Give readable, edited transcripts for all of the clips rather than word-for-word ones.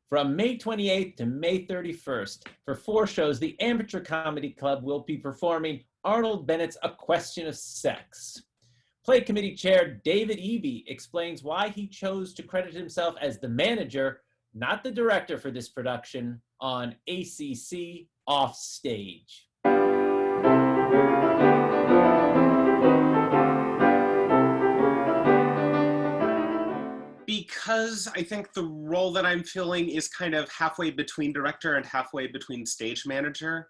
From May 28th to May 31st, for 4 shows, the Amateur Comedy Club will be performing Arnold Bennett's A Question of Sex. Play Committee Chair David Eby explains why he chose to credit himself as the manager, not the director, for this production on ACC Offstage. Because I think the role that I'm filling is kind of halfway between director and halfway between stage manager.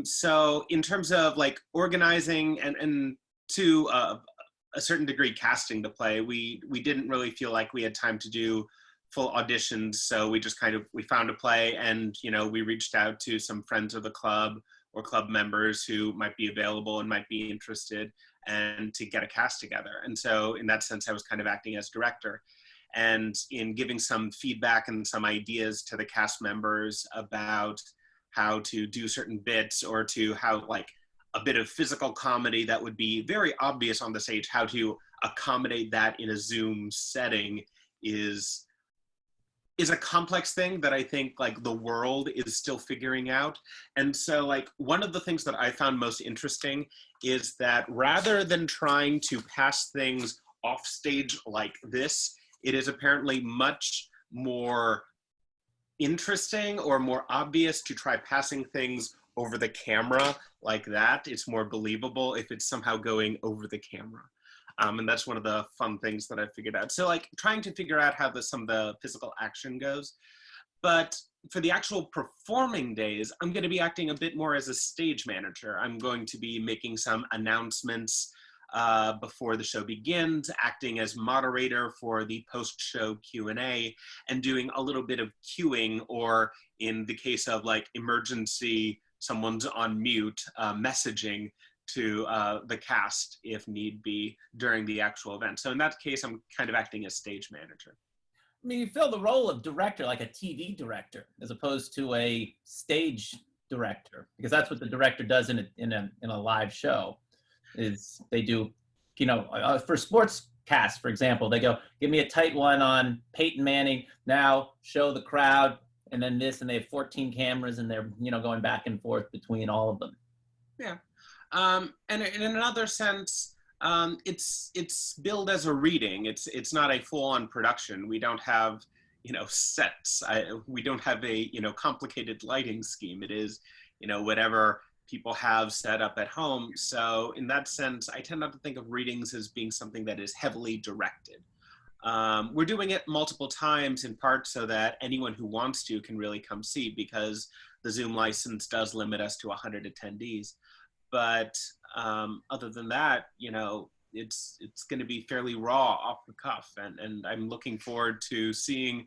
So in terms of like organizing and to a certain degree casting the play, we didn't really feel like we had time to do full auditions. So we just we found a play, and we reached out to some friends of the club or club members who might be available and might be interested, and to get a cast together. And so in that sense, I was kind of acting as director, and in giving some feedback and some ideas to the cast members about how to do certain bits, or to how like a bit of physical comedy that would be very obvious on the stage, how to accommodate that in a Zoom setting is a complex thing that I think like the world is still figuring out. And so like one of the things that I found most interesting is that rather than trying to pass things off stage like this, it is apparently much more interesting or more obvious to try passing things over the camera like that. It's more believable if it's somehow going over the camera. And that's one of the fun things that I figured out. So like trying to figure out how some of the physical action goes. But for the actual performing days, I'm going to be acting a bit more as a stage manager. I'm going to be making some announcements before the show begins, acting as moderator for the post-show Q&A, and doing a little bit of cueing, or in the case of like emergency, someone's on mute, messaging to the cast if need be during the actual event. So in that case, I'm kind of acting as stage manager. I mean, you fill the role of director, like a TV director, as opposed to a stage director, because that's what the director does in a live show. Is they do, for sports cast, for example, they go, give me a tight one on Peyton Manning, now show the crowd, and then this, and they have 14 cameras, and they're, going back and forth between all of them. Yeah. And in another sense, it's billed as a reading. It's not a full-on production. We don't have, sets. We don't have a, complicated lighting scheme. It is, whatever people have set up at home. So in that sense, I tend not to think of readings as being something that is heavily directed. We're doing it multiple times, in part so that anyone who wants to can really come see, because the Zoom license does limit us to 100 attendees. But other than that, it's going to be fairly raw, off the cuff, and I'm looking forward to seeing,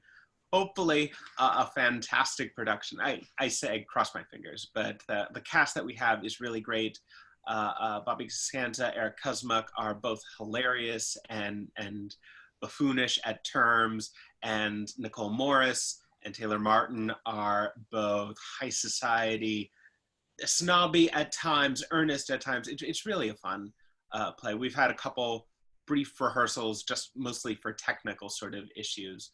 hopefully, a fantastic production. I say cross my fingers, but the cast that we have is really great. Bobby Scanza, Eric Kuzmuk are both hilarious and buffoonish at terms, and Nicole Morris and Taylor Martin are both high society, snobby at times, earnest at times. It's really a fun play. We've had a couple brief rehearsals, just mostly for technical sort of issues,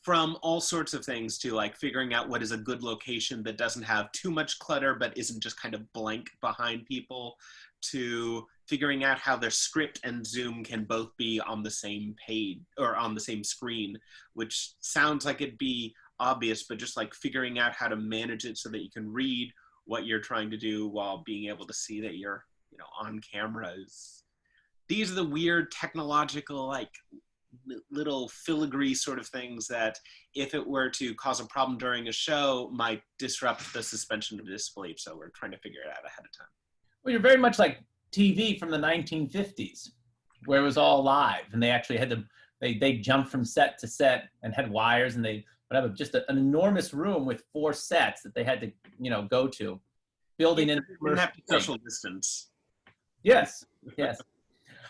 from all sorts of things to like figuring out what is a good location that doesn't have too much clutter but isn't just kind of blank behind people, to figuring out how their script and Zoom can both be on the same page or on the same screen, which sounds like it'd be obvious, but just like figuring out how to manage it so that you can read what you're trying to do while being able to see that you're, on cameras. These are the weird technological, like little filigree sort of things that, if it were to cause a problem during a show, might disrupt the suspension of disbelief. So we're trying to figure it out ahead of time. Well, you're very much like TV from the 1950s, where it was all live, and they actually had to, they jumped from set to set and had wires, and they would have just an enormous room with 4 sets that they had to, go to, building in. You didn't have to social distance. Yes, yes.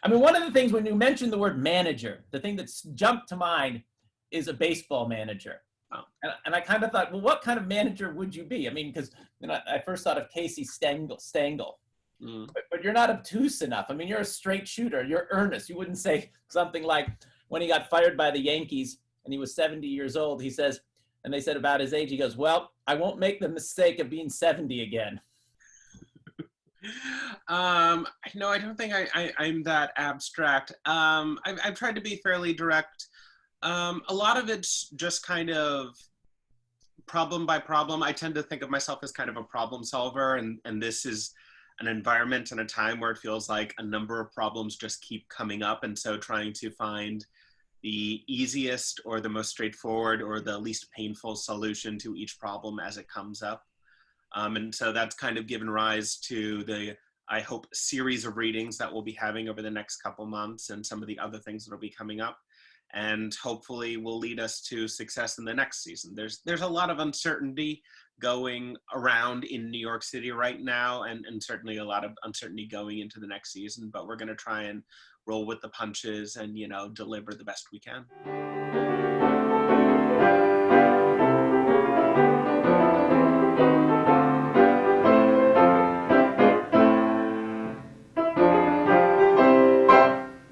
I mean, one of the things when you mentioned the word manager, the thing that's jumped to mind is a baseball manager. Oh. And I kind of thought, well, what kind of manager would you be? I mean, because I first thought of Casey Stengel. But you're not obtuse enough. I mean, you're a straight shooter. You're earnest. You wouldn't say something like, when he got fired by the Yankees, and he was 70 years old. He says, and they said about his age, he goes, well, I won't make the mistake of being 70 again. No, I don't think I'm that abstract. I've tried to be fairly direct. A lot of it's just kind of problem by problem. I tend to think of myself as kind of a problem solver, and this is an environment and a time where it feels like a number of problems just keep coming up, and so trying to find the easiest or the most straightforward or the least painful solution to each problem as it comes up. And so that's kind of given rise to the, I hope, series of readings that we'll be having over the next couple months, and some of the other things that will be coming up, and hopefully will lead us to success in the next season. There's a lot of uncertainty going around in New York City right now, and certainly a lot of uncertainty going into the next season, but we're going to try and roll with the punches and, you know, deliver the best we can.